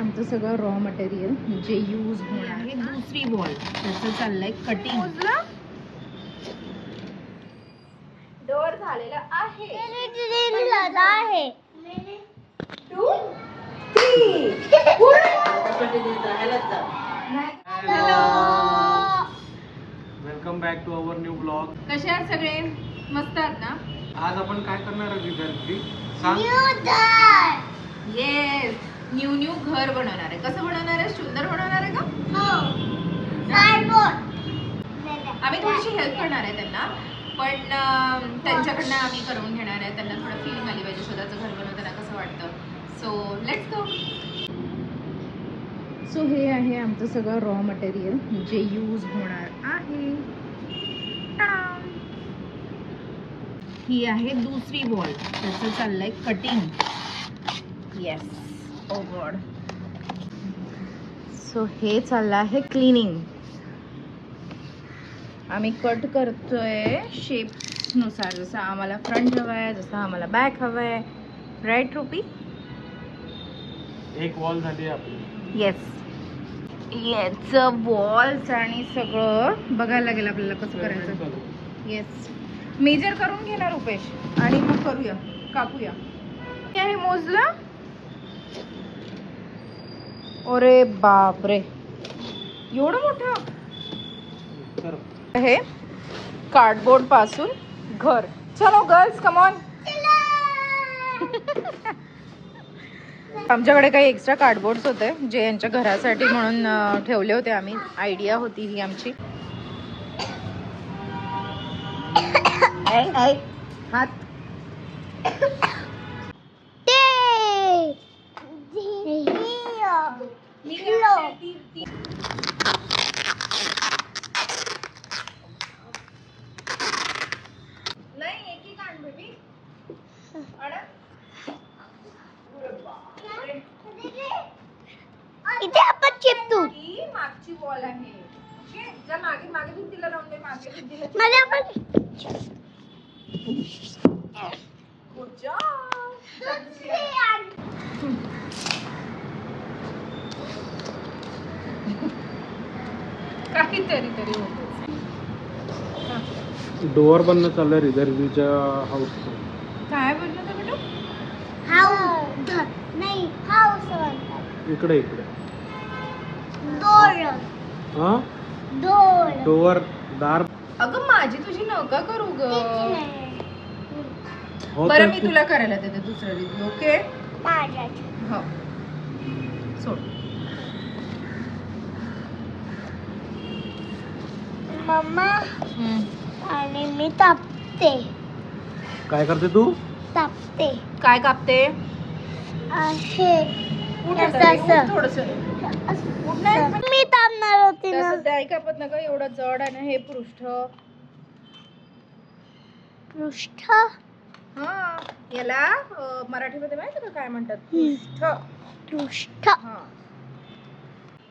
आमचं सगळं raw material जे यूज होणार आहे. दुसरी वॉल त्याचं चाललंय कटिंग. डोर झालेला आहे. 2 3 welcome back to our new blog. कसे आहात सगळे? मस्त आहात ना? आज आपण काय करणार आहे विद्यार्थी? सांग. येस, न्यू घर बनवणार आहे. कसं बनवणार आहे? सुंदर बनवणार आहे का? आम्ही थोडीशी हेल्प करणार आहे त्यांना, पण त्यांच्याकडनं आम्ही करून घेणार आहे. त्यांना थोडं फिलिंग आली पाहिजे स्वतःचं घर बनवताना कसं वाटतं. So let's go. सो हे आहे आमचं सगळं रॉ मटेरियल जे यूज होणार आहे. ही आहे दुसरी वॉल त्याचं चाललंय कटिंग. येस, ओ गॉड. सो हे चाललं आहे क्लिनिंग. आम्ही कट करतोय शेपनुसार, जसं आम्हाला फ्रंट हवा आहे, जसं आम्हाला बॅक हवं आहे. Right RuPay? एक वॉल झाली आपली. येस, याचं वॉल्स आणि सगळं बघायला लागेल आपल्याला कसं करायचं. येस, मेजर करून घेणार रुपेश आणि मग करूया, कापूया. हे आहे मोजलं. अरे बापरे, एवढं मोठं. हे कार्डबोर्ड पासून घर. चलो गर्ल्स, कम ऑन. आमच्याकडे काही एक्स्ट्रा कार्डबोर्ड्स होते जे यांच्या घरासाठी म्हणून ठेवले होते आम्ही. आयडिया होती ही आमची. हात नाही, एक ही काढ बेबी. इथे आपण चिपटू. ही मागची वॉल आहे. ओके, जर मागे मागे भिंतीला लावून दे. मागे भिंतीला मला आपण गुड जॉब. काहीतरी तरी होतं. डोअर बनणं चाललंय रिझर्व्हच्या हाऊसचं. काय बोललो होतं बेटा? हाऊस नाही, हाऊस म्हणतात. इकडे इकडे. डोर हा, डोर. डोअर दार. अगं माझी तुझी नका करू ग. हो बरं, तर मी तुला करायला देते दुसऱ्या दिवशी. ओके, हो, सोड. मम्मा आणि मी तापते. काय करते तू? तापते काय कापते? असे उठ असं आता, असं. उठ थोडंसं. मी तापणार होती ना. तसं ते कापत नका, एवढं जड आहे ना हे पृष्ठ. पृष्ठ. हा, याला मराठीमध्ये माहिती का काय म्हणतात? पृष्ठ. पृष्ठ. हा.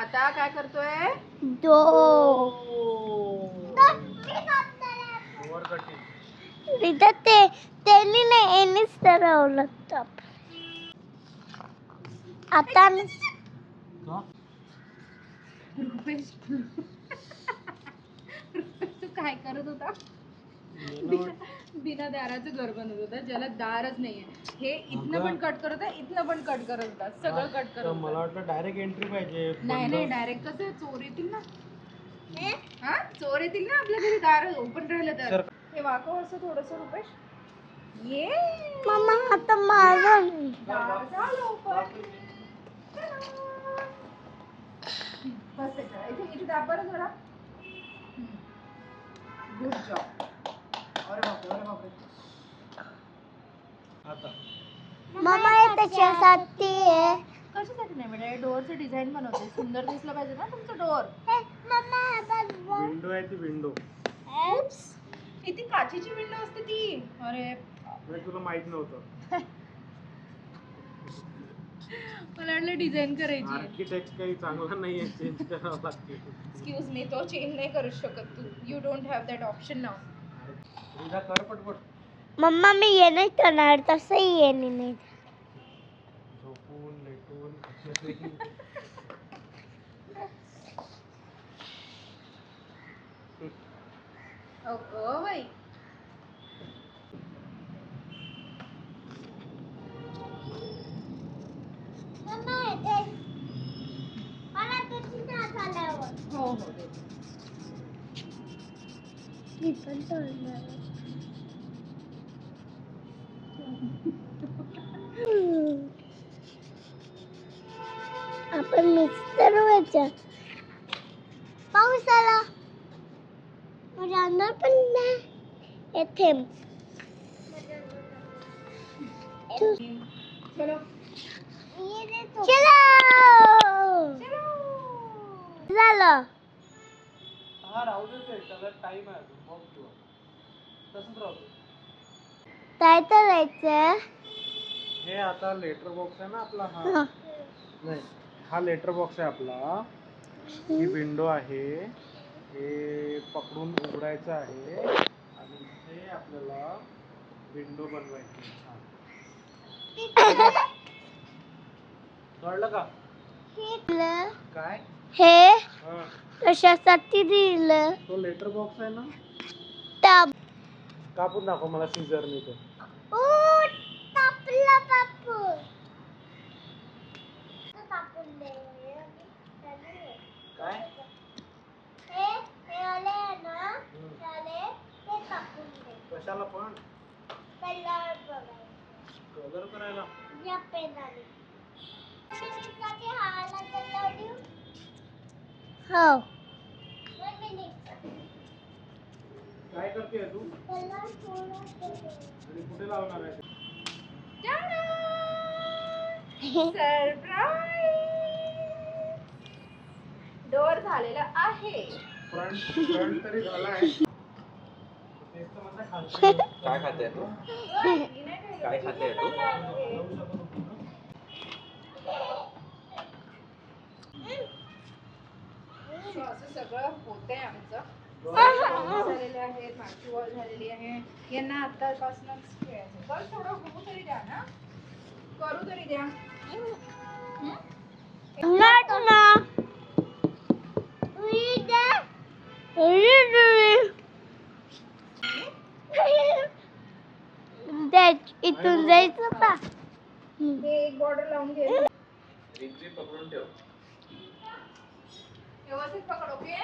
आता काय करतोय? डोर. Door cutting. इथं त्यांनी नाही, यांनीच ठरवलं ताप. आता का? रुपेश, तू काय करत होता? बिना दाराचं घर बनवत होता, ज्याला दारच नाहीये. हे इथनं पण कट करत आहे, इथनं पण कट करत होता, सगळं कट करत मला होता. वाटलं डायरेक्ट एंट्री पाहिजे. नाही नाही, डायरेक्ट कसं चोर येतील ना. हा, चोर येतील ना आपल्या घरी, दार ओपन राहिलं तर. हे वाकव असं थोडस रुपेश. ये मम्मा आता माझं दार झालं open. बस त्याच्यावर. इथे दाब बरं जरा. Good job. अरे बापरे, अरे बापरे. आता मम्मा हे त्याच्यासाठी आहे. कशासाठी नाही बेटा, डोअरचं डिझाईन बनवते, सुंदर दिसलं पाहिजे ना तुमचं डोअर. मम्मा आता विंडो आहे ती विंडो. किती काचेची विंडो असते ती. अरे तुला माहित नव्हतं. मला वाटलं डिझाईन करायची. आर्किटेक्ट काही चांगला नाहीये, चेंज करावं लागते. एक्सक्यूज मी, तो चेंज नाही करू शकत तू. You don't have that option now. तुझा कर पटपट. मम्मा मी ये नाही करणार, तसंही ये नाही. झोपून लेटून ओ बाई हो हो दे. मी पण तोडणार. आपण मिक्सर व्हायचा. पाऊस आला. जाणार पण नाही. येथे चलो चलो झालं. हा राहू दे ते, त्याला टाइम आहे अजून, मग घेऊ. तसंच राहू दे. काय करायचं? हे आता लेटर बॉक्स आहे ना आपला, हा हा. नाही, हा लेटर बॉक्स आहे आपला. ही विंडो आहे, हे पकडून उघडायचं आहे आणि इथे आपल्याला विंडो बनवायची. छान कळलं का काय? हे हा, कशासाठी दिलं? तो लेटर बॉक्स आहे ना, टब. कापून दाखव मला सीझरने ते. तापला बापू. तापून दे. काय? हे आले ना, त्याले ते तापून दे. कशाला पण? कलर बघायला. कलर करायला? या पेनाने. त्यासाठी हाला कलर देऊ? हो. 1 मिनिट. काय करतेय तू? कलर थोडा आणि कुठे लावणार आहे? सरप्राईज डोर झालेला आहे. फ्रंट तरी झालाय. तेच तर म्हणलं खालचं. काय खाते तू? काय खाते तू? असं सगळं होतंय आमचं. झालेले आहेत, मागची वॉल झालेली आहे. यांना आतापासूनच खेळायचं. बस थोडं होऊ तरी द्या ना, करू तरी द्या. नट ना. इथून जायचं का? हे एक बॉर्डर लावून घे. रिंगजी पकडून ठेव. व्यवस्थित पकड, ओके?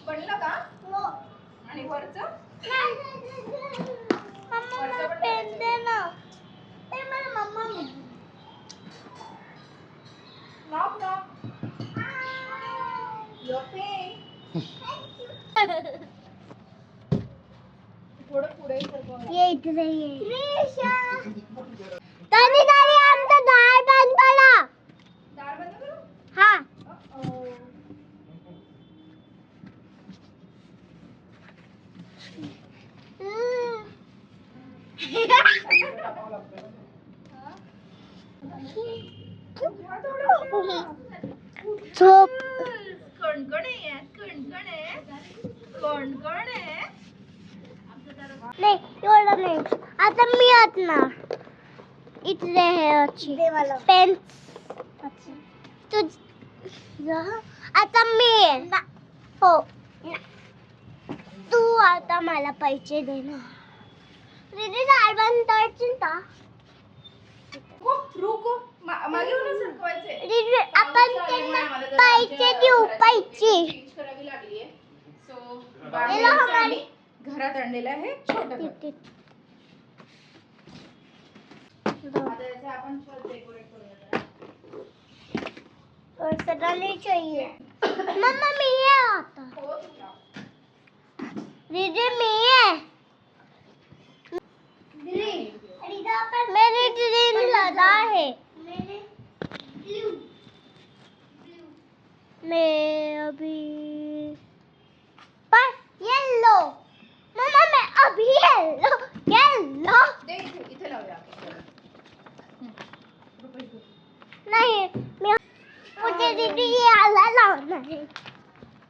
बनलं का? आणि वरचं? मम्मा पेन दे ना. ते मला mamma knock knock. Your pen. थोडं पुढे सरकव. ये इकडे ये. तरी आमचं दार बंद करा. दार बंद करू? हा. Uh-oh. झोप. कणकण आहे, कणकण आहे, कणकण आहे. नाही एवढं नाही. आता मी आत ना. इथले हे अच्छी पेन. तुझ आता मी आहे. हो. तू आता मला पैसे दे ना. दीदी दार बंद करशील का? रुको, मागे येऊन सरकवायचे. दीदी आपण त्यांना पैसे देऊ. पैसे चेंज करावी लागलीये. सो हे हमारी घरात आणलेलं आहे छोटं घर. आता याचे आपण छत डेकोरेट करूया जरा. और सदा नहीं चाहिए. मम्मा मी ये आता. हो तुला. दीदी मी है. मैंने ग्रीन लगा है. मैं अभी पर येलो. मम्मा मैं अभी येलो. दे इथे लावूया आपण. रुपेश, नहीं मैं मुझे दीदी ये आला लाना है.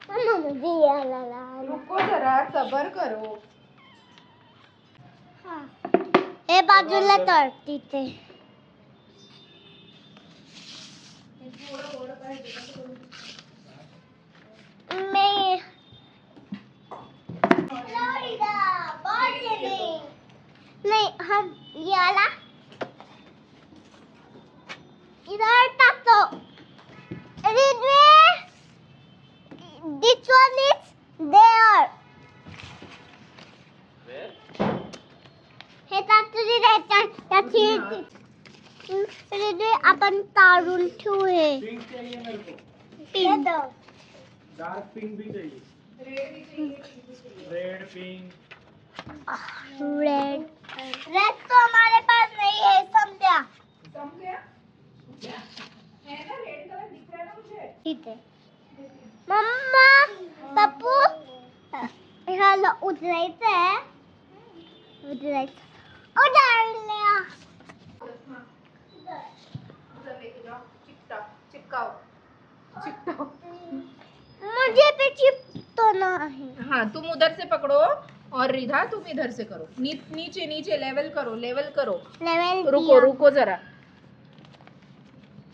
मम्मा मुझे ये आला लाना. रुको जरा, सबर करो. हाँ. हे बाजूला तर तिथे. मैं फ्लोरिडा बर्थडे नहीं हम ये वाला इधर तक तो this one is there हे तुझी द्यायचं त्याची आपण काढून ठेवू हे पिंक चाहिए मेरे को, पिंक डार्क पिंक भी चाहिए, रेड पिंक। रेड रेड तो हमारे पास नहीं है समझा ठीक है मम्मा पप्पू ह्याला उतरायचं आहे उतरल्या मुझे पे चिपकाना है हाँ तुम उधर से पकड़ो और रिधा तुम इधर से करो। नीचे नीचे लेवल करो लेवल रुको रुको जरा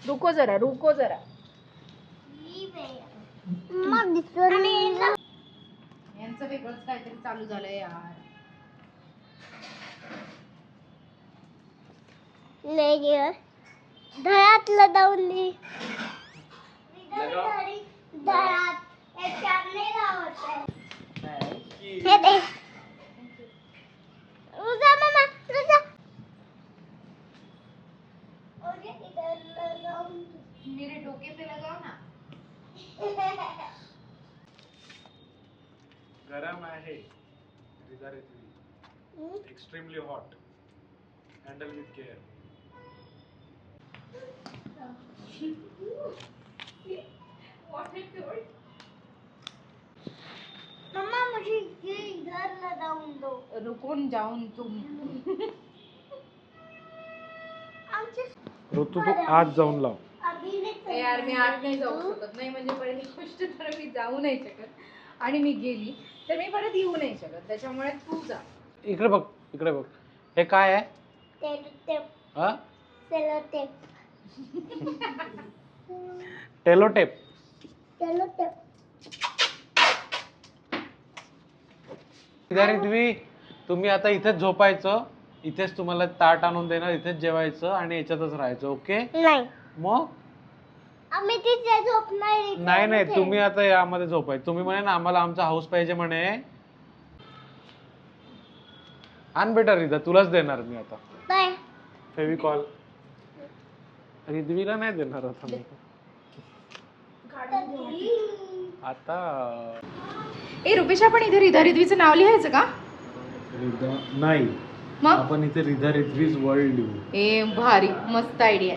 रुको जरा मग दिसलं यांचं वेगळंच काहीतरी चालू झालंय यार। लेयर धरातलं दावली धरात हे दे रुजा मामा रुजा मेरे डोके पे लगाओ ना। गरम आहे, extremely hot, handle with care. Mamma मुझे ये इधर लगाऊं दो रुकून जाऊन तुम आमचे ऋतू तू आज जाऊन लाव। अभी नाही यार मी आज नाही जाऊ शकत, नाही म्हणजे पहिली गोष्ट तर मी जाऊ नाही शकत आणि मी गेली तर मी परत येऊ नाही शकत, त्याच्यामुळे तू जा। इकडे बघ, इकडे बघ, हे काय आहे? टेप हा, सेलो टेप टेलो टेप। सेलो टेप रिद्वी, तुम्ही आता इथेच झोपायचं, इथेच तुम्हाला ताट आणून देणार, इथेच जेवायचं आणि याच्यातच राहायचं, ओके? नाही मग आम्ही तिथे झोपणार नाही नाही, तुम्ही आता यामध्ये झोपायचं। तुम्ही म्हणे ना आम्हाला आमचा हाऊस पाहिजे म्हणे, आण बेटा रिदा, तुलाच देणार मी आता बाय फेविकॉल। रिद्वीला नाही देणार आता मी आता। ए रुपेश, आपण इथे रिधा रिद्वीचं नाव लिहायचं का? रिदा नाही, मग आपण इथे रिधा रिद्वीज वर्ल्ड लिहू। ए भारी, मस्त आयडिया।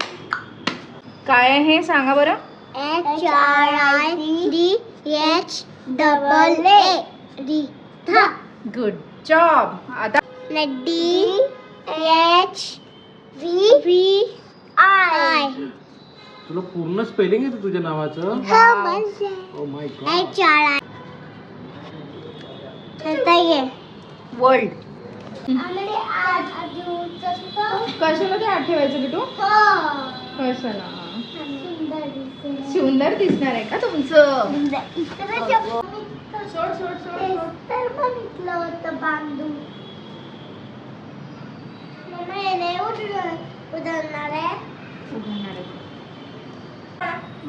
काय आहे हे सांगा बरं। HRIDHAA Ridha good job. आता DHVI तुला पूर्ण स्पेलिंग येतं तुझ्या नावाचं? Oh my God. HRI आता ये वर्ल्ड आम्ही आज कशाला ते आठ ठेवायचं बेटू? कशाला? सुंदर दिसणार आहे का तुमचं? सोड सोड सोड तर बघितलं होतं बांधू मम्मा येणे उधळणार आहे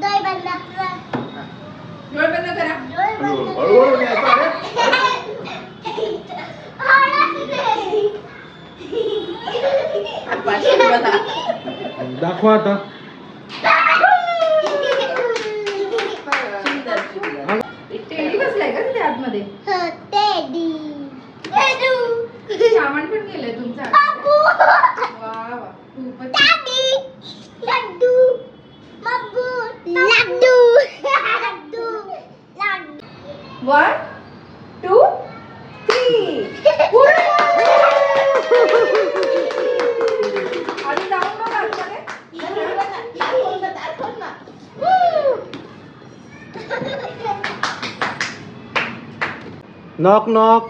दोय बंद डोळे बंद करा। दाखवा आता। टेडी बसलाय का तिथे आतमध्ये? सामान पण गेलंय तुमचं? वा वा, खूपच। वन टू थ्री आधी जाऊन बघ आतमध्ये। Knock knock.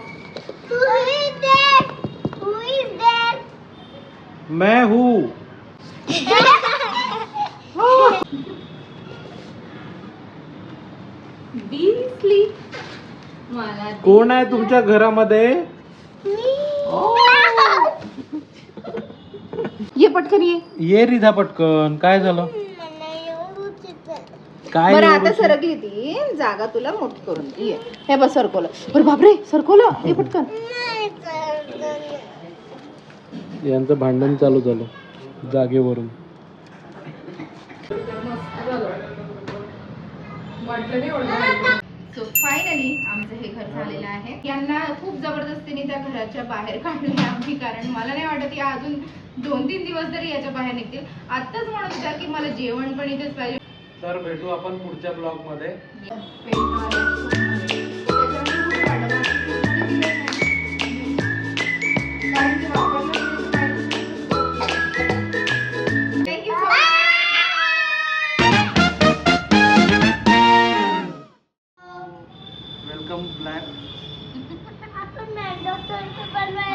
मैं हूँ। दिसली मला कोण आहे तुमच्या घरामध्ये? ये पटकन ये रिधा पटकन. काय झालं? काय बरं आता एवढं? सरकली ती जागा तुला मोठी करून दे. ये हे बस सरकवलं. बरं बापरे सरकवलं. ये पटकन. यांचं भांडण चालू झालं जागेवरून. सो फायनली आमचं हे घर झालेलं आहे. यांना खूप जबरदस्तीने त्या घराच्या बाहेर काढले आम्ही, कारण मला नाही वाटत या अजून 2-3 दिवस तरी याच्या बाहेर निघतील. आत्ताच म्हणत होत्या की मला जेवण पण इथेच पाहिजे. तर भेटू आपण पुढच्या ब्लॉग मध्ये. Thank you so much. Welcome black.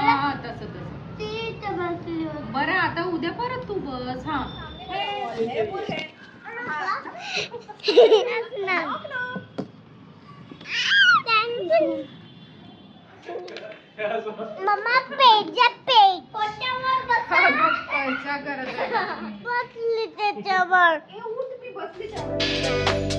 हा तसं बरं आता उद्या परत तू बस. हा मम्मा पेज कशा करत आहे? बसली त्याच्यावर. ए, उठ, मी बसली त्यावर.